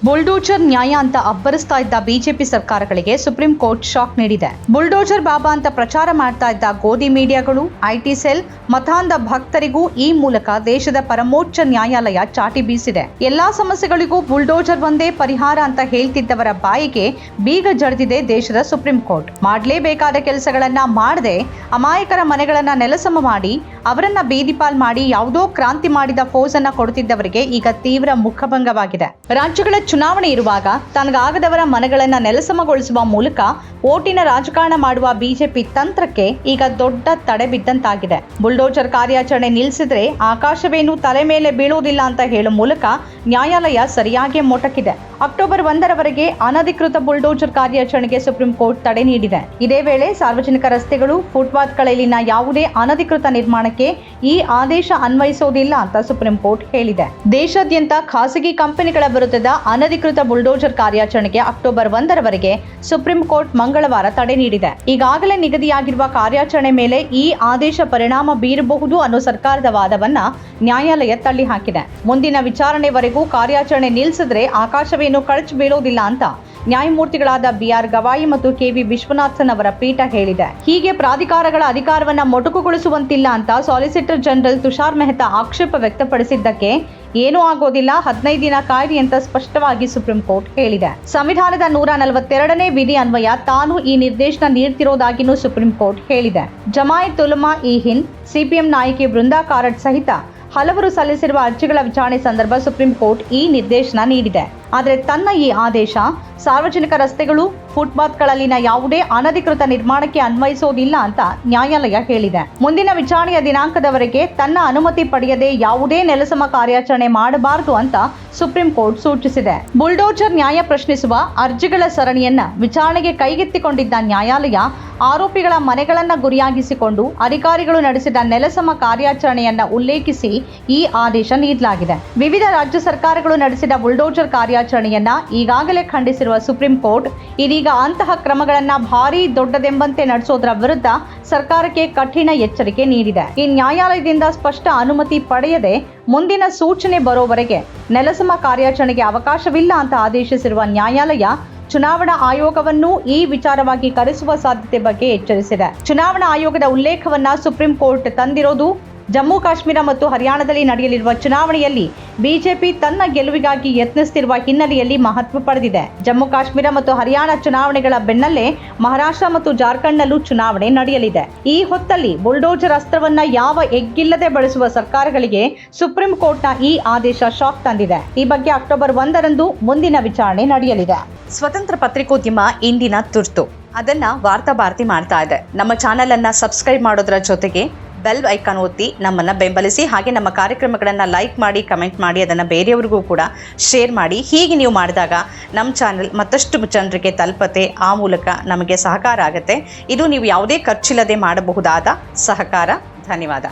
Bulldozer ನ್ಯಾಯ ಅಂತ ಅಬ್ಬರಿಸ್ತಾ ಇದ್ದ ಬಿಜೆಪಿ ಸರ್ಕಾರಗಳಿಗೆ ಸುಪ್ರೀಂ ಕೋರ್ಟ್ ಶಾಕ್ ನೀಡಿದೆ. ಬುಲ್ಡೋಜರ್ ಬಾಬಾ ಅಂತ ಪ್ರಚಾರ ಮಾಡ್ತಾ ಇದ್ದ ಗೋದಿ ಮೀಡಿಯಾಗಳು, ಐಟಿ ಸೆಲ್, ಮತಾಂಧ ಭಕ್ತರಿಗೂ ಈ ಮೂಲಕ ದೇಶದ ಪರಮೋಚ್ಚ ನ್ಯಾಯಾಲಯ ಚಾಟಿ ಬೀಸಿದೆ. ಎಲ್ಲಾ ಸಮಸ್ಯೆಗಳಿಗೂ ಬುಲ್ಡೋಜರ್ ಒಂದೇ ಪರಿಹಾರ ಅಂತ ಹೇಳ್ತಿದ್ದವರ ಬಾಯಿಗೆ ಬೀಗ ಜಡಿದಿದೆ ದೇಶದ ಸುಪ್ರೀಂ ಕೋರ್ಟ್. ಮಾಡಲೇಬೇಕಾದ ಕೆಲಸಗಳನ್ನ ಮಾಡದೆ ಅಮಾಯಕರ ಮನೆಗಳನ್ನ ನೆಲಸಮ ಮಾಡಿ ಅವರನ್ನ ಬೀದಿಪಾಲ್ ಮಾಡಿ ಯಾವುದೋ ಕ್ರಾಂತಿ ಮಾಡಿದ ಫೋಸ್ ಅನ್ನ ಕೊಡುತ್ತಿದ್ದವರಿಗೆ ಈಗ ತೀವ್ರ ಮುಖಭಂಗವಾಗಿದೆ. ರಾಜ್ಯಗಳ ಚುನಾವಣೆ ಇರುವಾಗ ತನಗಾಗದವರ ಮನೆಗಳನ್ನ ನೆಲಸಮಗೊಳಿಸುವ ಮೂಲಕ ಓಟಿನ ರಾಜಕಾರಣ ಮಾಡುವ ಬಿಜೆಪಿ ತಂತ್ರಕ್ಕೆ ಈಗ ದೊಡ್ಡ ತಡೆ ಬಿದ್ದಂತಾಗಿದೆ. ಬುಲ್ಡೋಜರ್ ಕಾರ್ಯಾಚರಣೆ ನಿಲ್ಲಿಸಿದ್ರೆ ಆಕಾಶವೇನು ತಲೆ ಮೇಲೆ ಬೀಳುವುದಿಲ್ಲ ಅಂತ ಹೇಳುವ ಮೂಲಕ ನ್ಯಾಯಾಲಯ ಸರಿಯಾಗಿ ಮೊಟಕಿದೆ. ಅಕ್ಟೋಬರ್ 1ರವರೆಗೆ ಅನಧಿಕೃತ ಬುಲ್ಡೋಜರ್ ಕಾರ್ಯಾಚರಣೆಗೆ ಸುಪ್ರೀಂ ಕೋರ್ಟ್ ತಡೆ ನೀಡಿದೆ. ಇದೇ ವೇಳೆ ಸಾರ್ವಜನಿಕ ರಸ್ತೆಗಳು, ಫುಟ್ಪಾತ್ಗಳಲ್ಲಿನ ಯಾವುದೇ ಅನಧಿಕೃತ ನಿರ್ಮಾಣಕ್ಕೆ ಈ ಆದೇಶ ಅನ್ವಯಿಸುವುದಿಲ್ಲ ಅಂತ ಸುಪ್ರೀಂ ಕೋರ್ಟ್ ಹೇಳಿದೆ. ದೇಶಾದ್ಯಂತ ಖಾಸಗಿ ಕಂಪನಿಗಳ ವಿರುದ್ಧದ ಅನಧಿಕೃತ ಬುಲ್ಡೋಜರ್ ಕಾರ್ಯಾಚರಣೆಗೆ ಅಕ್ಟೋಬರ್ 1ರವರೆಗೆ ಸುಪ್ರೀಂ ಕೋರ್ಟ್ ಮಂಗಳವಾರ ತಡೆ ನೀಡಿದೆ. ಈಗಾಗಲೇ ನಿಗದಿಯಾಗಿರುವ ಕಾರ್ಯಾಚರಣೆ ಮೇಲೆ ಈ ಆದೇಶ ಪರಿಣಾಮ ಬೀರಬಹುದು ಅನ್ನೋ ಸರ್ಕಾರದ ವಾದವನ್ನ ನ್ಯಾಯಾಲಯ ತಳ್ಳಿ ಹಾಕಿದೆ. ಮುಂದಿನ ವಿಚಾರಣೆವರೆಗೂ ಕಾರ್ಯಾಚರಣೆ ನಿಲ್ಲಿಸಿದ್ರೆ ಆಕಾಶವೇನು ಕಳಚಿ ಬೀಳೋದಿಲ್ಲ ಅಂತ ನ್ಯಾಯಮೂರ್ತಿಗಳಾದ ಬಿಆರ್ ಗವಾಯಿ ಮತ್ತು ಕೆವಿ ವಿಶ್ವನಾಥನ್ ಅವರ ಪೀಠ ಹೇಳಿದೆ. ಹೀಗೆ ಪ್ರಾಧಿಕಾರಗಳ ಅಧಿಕಾರವನ್ನ ಮೊಟಕುಗೊಳಿಸುವಂತಿಲ್ಲ ಅಂತ ಸಾಲಿಸಿಟರ್ ಜನರಲ್ ತುಷಾರ್ ಮೆಹ್ತಾ ಆಕ್ಷೇಪ ವ್ಯಕ್ತಪಡಿಸಿದ್ದಕ್ಕೆ ಏನೂ ಆಗೋದಿಲ್ಲ, 15 ದಿನ ಕಾಯ್ದೆ ಅಂತ ಸ್ಪಷ್ಟವಾಗಿ ಸುಪ್ರೀಂ ಕೋರ್ಟ್ ಹೇಳಿದೆ. ಸಂವಿಧಾನದ 142ನೇ ವಿಧಿ ಅನ್ವಯ ತಾನು ಈ ನಿರ್ದೇಶನ ನೀಡ್ತಿರೋದಾಗಿನೂ ಸುಪ್ರೀಂ ಕೋರ್ಟ್ ಹೇಳಿದೆ. ಜಮಾಯಿತ್ ಉಲಮಾ ಇ ಹಿಂದ್, ಸಿಪಿಎಂ ನಾಯಕಿ ಬೃಂದಾ ಕಾರಟ್ ಸಹಿತ ಹಲವರು ಸಲ್ಲಿಸಿರುವ ಅರ್ಜಿಗಳ ವಿಚಾರಣೆ ಸಂದರ್ಭ ಸುಪ್ರೀಂ ಕೋರ್ಟ್ ಈ ನಿರ್ದೇಶನ ನೀಡಿದೆ. ಆದರೆ ತನ್ನ ಈ ಆದೇಶ ಸಾರ್ವಜನಿಕ ರಸ್ತೆಗಳು, ಫುಟ್ಪಾತ್ಗಳಲ್ಲಿನ ಯಾವುದೇ ಅನಧಿಕೃತ ನಿರ್ಮಾಣಕ್ಕೆ ಅನ್ವಯಿಸೋದಿಲ್ಲ ಅಂತ ನ್ಯಾಯಾಲಯ ಹೇಳಿದೆ. ಮುಂದಿನ ವಿಚಾರಣೆಯ ದಿನಾಂಕದವರೆಗೆ ತನ್ನ ಅನುಮತಿ ಪಡೆಯದೆ ಯಾವುದೇ ನೆಲಸಮ ಕಾರ್ಯಾಚರಣೆ ಮಾಡಬಾರದು ಅಂತ ಸುಪ್ರೀಂ ಕೋರ್ಟ್ ಸೂಚಿಸಿದೆ. ಬುಲ್ಡೋಜರ್ ನ್ಯಾಯ ಪ್ರಶ್ನಿಸುವ ಅರ್ಜಿಗಳ ಸರಣಿಯನ್ನ ವಿಚಾರಣೆಗೆ ಕೈಗೆತ್ತಿಕೊಂಡಿದ್ದ ನ್ಯಾಯಾಲಯ ಆರೋಪಿಗಳ ಮನೆಗಳನ್ನ ಗುರಿಯಾಗಿಸಿಕೊಂಡು ಅಧಿಕಾರಿಗಳು ನಡೆಸಿದ ನೆಲಸಮ ಕಾರ್ಯಾಚರಣೆಯನ್ನ ಉಲ್ಲೇಖಿಸಿ ಈ ಆದೇಶ ನೀಡಲಾಗಿದೆ. ವಿವಿಧ ರಾಜ್ಯ ಸರ್ಕಾರಗಳು ನಡೆಸಿದ ಬುಲ್ಡೋಜರ್ ಕಾರ್ಯಾಚರಣೆಯನ್ನ ಈಗಾಗಲೇ ಖಂಡಿಸಿರುವ ಸುಪ್ರೀಂ ಕೋರ್ಟ್ ಇದೀಗ ಅಂತಹ ಕ್ರಮಗಳನ್ನ ಭಾರೀ ದೊಡ್ಡದೆಂಬಂತೆ ನಡೆಸೋದರ ವಿರುದ್ಧ ಸರ್ಕಾರಕ್ಕೆ ಕಠಿಣ ಎಚ್ಚರಿಕೆ ನೀಡಿದೆ. ಈ ನ್ಯಾಯಾಲಯದಿಂದ ಸ್ಪಷ್ಟ ಅನುಮತಿ ಪಡೆಯದೆ ಮುಂದಿನ ಸೂಚನೆ ಬರೋವರೆಗೆ ನೆಲಸಮ ಕಾರ್ಯಾಚರಣೆಗೆ ಅವಕಾಶವಿಲ್ಲ ಅಂತ ಆದೇಶಿಸಿರುವ ನ್ಯಾಯಾಲಯ ಚುನಾವಣಾ ಆಯೋಗವನ್ನು ಈ ವಿಚಾರವಾಗಿ ಕರೆಸುವ ಸಾಧ್ಯತೆ ಬಗ್ಗೆ ಎಚ್ಚರಿಸಿದೆ. ಚುನಾವಣಾ ಆಯೋಗದ ಉಲ್ಲೇಖವನ್ನ ಸುಪ್ರೀಂ ಕೋರ್ಟ್ ತಂದಿರೋದು ಜಮ್ಮು ಕಾಶ್ಮೀರ ಮತ್ತು ಹರಿಯಾಣದಲ್ಲಿ ನಡೆಯಲಿರುವ ಚುನಾವಣೆಯಲ್ಲಿ ಬಿಜೆಪಿ ತನ್ನ ಗೆಲುವಿಗಾಗಿ ಯತ್ನಿಸುತ್ತಿರುವ ಹಿನ್ನೆಲೆಯಲ್ಲಿ ಮಹತ್ವ ಪಡೆದಿದೆ. ಜಮ್ಮು ಕಾಶ್ಮೀರ ಮತ್ತು ಹರಿಯಾಣ ಚುನಾವಣೆಗಳ ಬೆನ್ನಲ್ಲೇ ಮಹಾರಾಷ್ಟ್ರ ಮತ್ತು ಜಾರ್ಖಂಡ್ನಲ್ಲೂ ಚುನಾವಣೆ ನಡೆಯಲಿದೆ. ಈ ಹೊತ್ತಲ್ಲಿ ಬುಲ್ಡೋಜರ್ ಅಸ್ತ್ರವನ್ನ ಯಾವ ಎಗ್ಗಿಲ್ಲದೆ ಬಳಸುವ ಸರ್ಕಾರಗಳಿಗೆ ಸುಪ್ರೀಂ ಕೋರ್ಟ್ನ ಈ ಆದೇಶ ಶಾಕ್ ತಂದಿದೆ. ಈ ಬಗ್ಗೆ ಅಕ್ಟೋಬರ್ 1ರಂದು ಮುಂದಿನ ವಿಚಾರಣೆ ನಡೆಯಲಿದೆ. ಸ್ವತಂತ್ರ ಪತ್ರಿಕೋದ್ಯಮ ಇಂದಿನ ತುರ್ತು, ಅದನ್ನ ವಾರ್ತಾ ಭಾರತಿ ಮಾಡ್ತಾ ಇದೆ. ನಮ್ಮ ಚಾನೆಲ್ ಅನ್ನ ಸಬ್ಸ್ಕ್ರೈಬ್ ಮಾಡೋದ್ರ ಜೊತೆಗೆ ಬೆಲ್ ಐಕಾನ್ ಒತ್ತಿ ನಮ್ಮನ್ನು ಬೆಂಬಲಿಸಿ. ಹಾಗೆ ನಮ್ಮ ಕಾರ್ಯಕ್ರಮಗಳನ್ನು ಲೈಕ್ ಮಾಡಿ, ಕಮೆಂಟ್ ಮಾಡಿ, ಅದನ್ನು ಬೇರೆಯವರಿಗೂ ಕೂಡ ಶೇರ್ ಮಾಡಿ. ಹೀಗೆ ನೀವು ಮಾಡಿದಾಗ ನಮ್ಮ ಚಾನೆಲ್ ಮತ್ತಷ್ಟು ಜನರಿಗೆ ತಲುಪತ್ತೆ, ಆ ಮೂಲಕ ನಮಗೆ ಸಹಕಾರ ಆಗುತ್ತೆ. ಇದು ನೀವು ಯಾವುದೇ ಖರ್ಚಿಲ್ಲದೆ ಮಾಡಬಹುದಾದ ಸಹಕಾರ. ಧನ್ಯವಾದ.